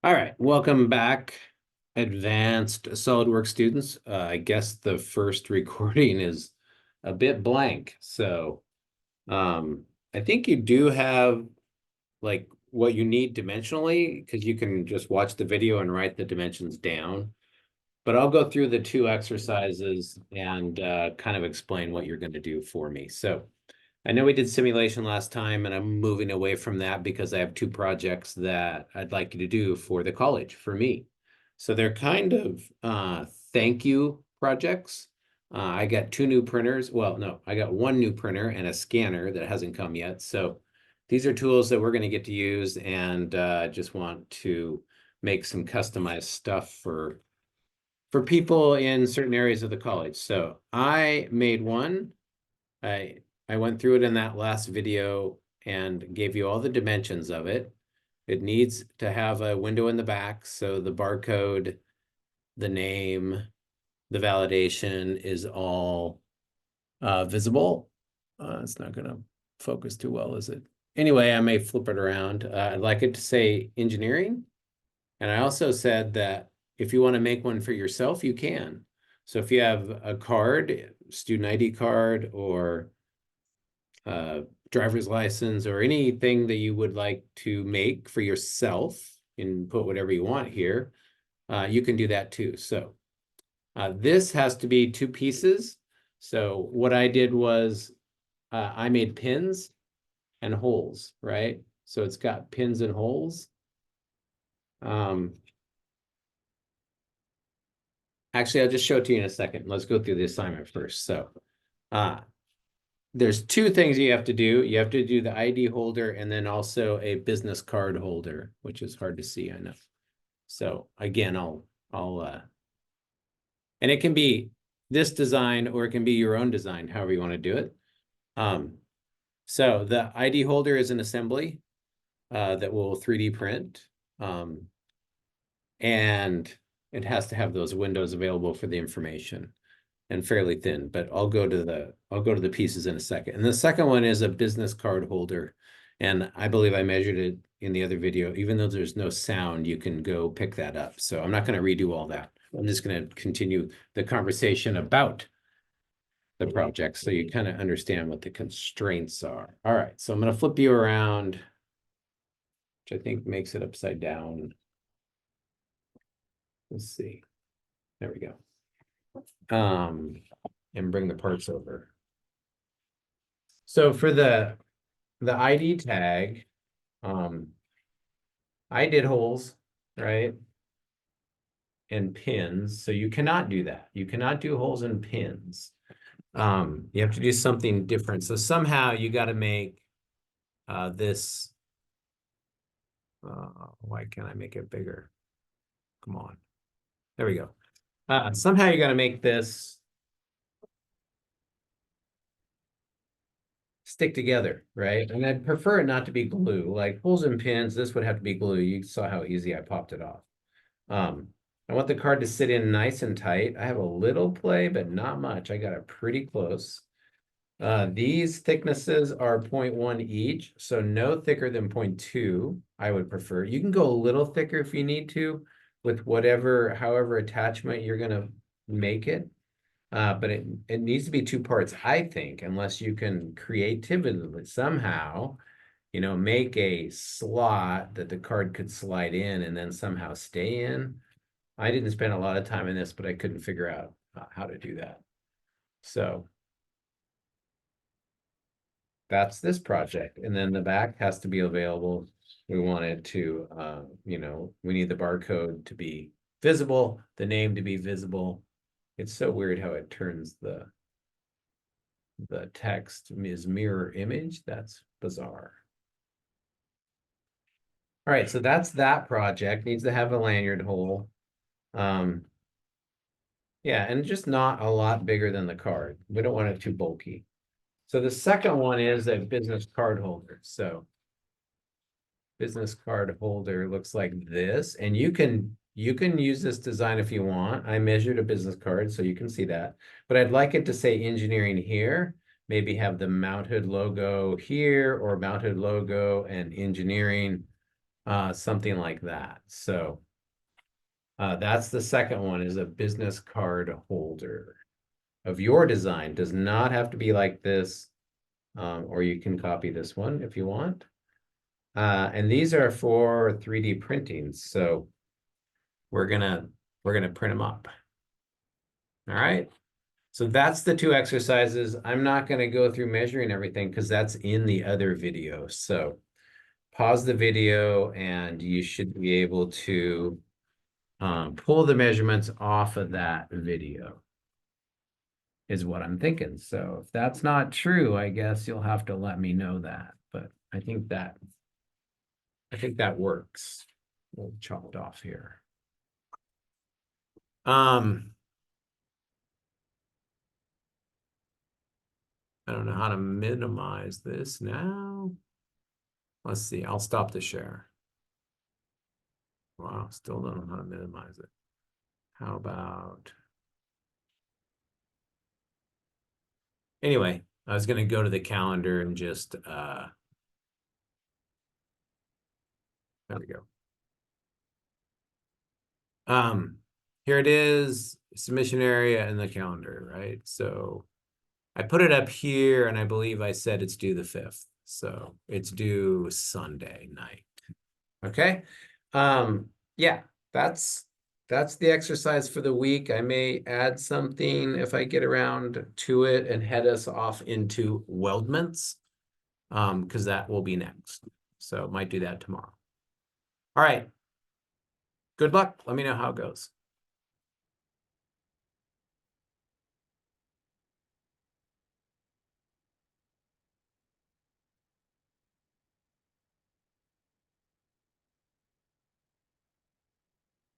All right, welcome back, advanced SolidWorks students. I guess the first recording is a bit blank. So I think you do have like what you need dimensionally because you can just watch the video and write the dimensions down. But I'll go through the two exercises and kind of explain what you're going to do for me. So I know we did simulation last time, and I'm moving away from that because I have two projects that I'd like you to do for the college, for me. So they're kind of thank you projects. I got two new printers. Well, no, I got one new printer and a scanner that hasn't come yet. So these are tools that we're going to get to use, and just want to make some customized stuff for people in certain areas of the college. So I made one. I I went through it in that last video and gave you all the dimensions of it. It needs to have a window in the back, so the barcode, the name, the validation is all visible. It's not going to focus too well, is it? Anyway, I may flip it around. I'd like it to say engineering. And I also said that if you want to make one for yourself, you can. So if you have a card, student ID card, or driver's license, or anything that you would like to make for yourself and put whatever you want here, you can do that too. So this has to be two pieces. So what I did was I made pins and holes, right? So it's got pins and holes. Actually, I'll just show it to you in a second. Let's go through the assignment first. So there's two things you have to do. You have to do the ID holder and then also a business card holder, which is hard to see, I know. So again, and it can be this design or it can be your own design, however you want to do it. So the ID holder is an assembly that will 3D print. And it has to have those windows available for the information and fairly thin, but I'll go to the pieces in a second. And the second one is a business card holder. And I believe I measured it in the other video. Even though there's no sound, you can go pick that up. So I'm not going to redo all that. I'm just going to continue the conversation about the project so you kind of understand what the constraints are. All right, so I'm going to flip you around, which I think makes it upside down. Let's see. There we go. And bring the parts over. So for the ID tag, I did holes, right? And pins. So you cannot do that. You cannot do holes and pins. You have to do something different. So somehow you got to make this. Why can't I make it bigger? Come on. There we go. Somehow you got to make this stick together, right? And I'd prefer it not to be glue. Like holes and pins, this would have to be glue. You saw how easy I popped it off. I want the card to sit in nice and tight. I have a little play, but not much. I got it pretty close. These thicknesses are 0.1 each, so no thicker than 0.2, I would prefer. You can go a little thicker if you need to with however attachment you're going to make it. But it needs to be two parts, I think, unless you can creatively somehow, make a slot that the card could slide in and then somehow stay in. I didn't spend a lot of time in this, but I couldn't figure out how to do that. So that's this project. And then the back has to be available. We want it to, we need the barcode to be visible, the name to be visible. It's so weird how it turns the text is mirror image. That's bizarre. All right, so that's that project. Needs to have a lanyard hole. Yeah, and just not a lot bigger than the card. We don't want it too bulky. So the second one is a business card holder. So business card holder looks like this, and you can use this design if you want. I measured a business card, so you can see that. But I'd like it to say engineering here. Maybe have the mounted logo here or mounted logo and engineering something like that. So that's the second one, is a business card holder of your design. Does not have to be like this, or you can copy this one if you want. And these are for 3D printing, so we're gonna print them up. All right. So that's the two exercises. I'm not going to go through measuring everything because that's in the other video. So pause the video and you should be able to pull the measurements off of that video, is what I'm thinking. So if that's not true, I guess you'll have to let me know that. But I think that works. We'll chop it off here. I don't know how to minimize this now. Let's see, I'll stop the share. Wow, still don't know how to minimize it. How about... Anyway, I was gonna go to the calendar and just, there we go. Here it is, submission area and the calendar, right? So I put it up here and I believe I said it's due the 5th. So it's due Sunday night. Okay. Yeah, that's the exercise for the week. I may add something if I get around to it and head us off into weldments, because that will be next. So might do that tomorrow. All right. Good luck. Let me know how it goes.